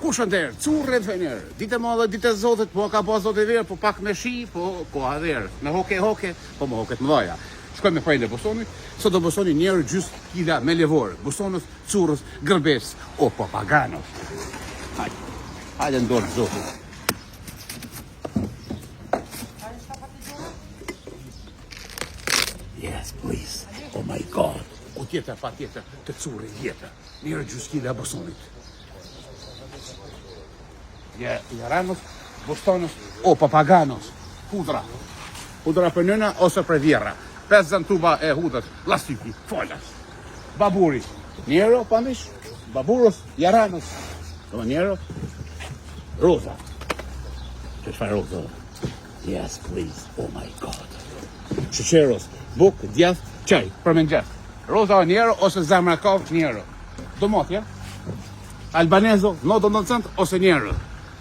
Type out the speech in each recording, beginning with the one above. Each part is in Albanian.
Kush ndër, currë të njerë. Ditë e madhe, ditë e Zotit, po ka pas Zoti verë, po pak me shi, po koha verë. Me hoke, po me hoke të mëdha. Shkoj me prejnë e Bosonit, sot do Bosoni njerë gjysë kila me levorë. Bosonës, currës, gërbes, o papaganos. Hajde ndorë Zotit. Yes, please. Oh my God. O tjetër, pa tjetër, të currë tjetër. Njerë gjysë kila Bosonit. Jaranos, Bostonës, o papaganos, hudra. Hudra për nëna ose për vjera. 5 tuba e hudrës, lasiki, folas. Baburi, Nero, pamish, baburos, Jaranos. Do Nero, roza. Që shfar roza? Yes, please, oh my God. Sheqeros, buk, djath, qaj, për me nxef. Roza o Nero ose Zamrakov, Nero. Domotja, Albanezo, no do 90 ose Nero.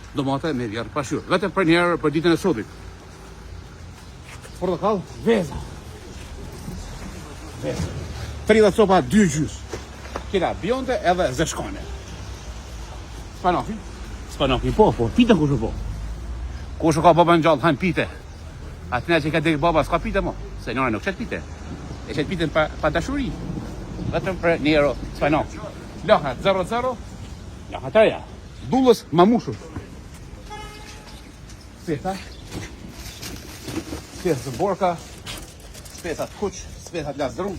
Domate me vjerë pashur. Vetëm për njerë për ditën e sotit. Portokall, veza. 30 copa 2 gjys. Kira bionde edhe zeshkone. Spanofi? Spanofi, po, pite kusho po. Kusho ka baba në gjallë, hanë pite. Atina që ka dekë baba, s'ka pite mo. Se njëra nuk qëtë pite. E qëtë pite pa dashuri. Vetëm për njerë spanofi. Loha 0-0, loha 3. Dullës mamushur. Speta të borka, speta të kuq, speta të lasdrum,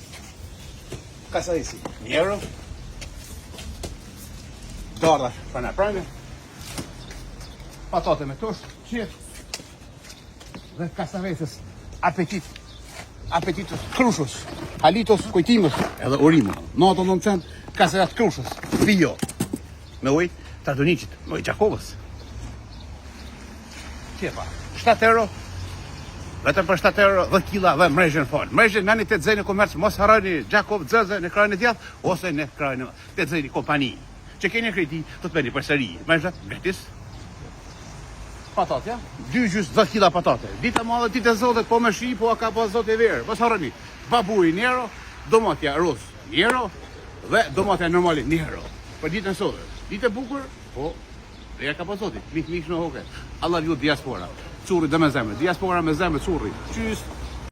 kasarisi, njerë, darda për në prajme, patate me tosht, qirë, dhe kasaresis, apetitus, krushus, halitos, kujtimës, edhe urimës, 90% kasarat krushus, bio, me uj, Tardonicit, me uj Gjakovës. Qepa, 7 euro, vetëm për 7 euro 10 kila dhe mrejshën falë. Mrejshën në një të dzejnë komerç, mos harani Gjakov Dzeze në krajnë e djath, ose në krajnë të dzejnë kompani. Që keni kredi, të të beni për sëri. Mrejshën, gratis. Patate, 2 gjys 10 kila patate. Dita madhe, ditë e Zotit, po me shi, po ka po Zot e verë. Mos harani, babui Nero, domatja ros Nero, dhe domatja normali Nero. Për ditën e Zotit. Ditë e bukur, po, ja ka po Zotit, mik në hoke. Allah ju diaspora. Curri dhe me zemre. Diaspora me zemre, curri. Qys.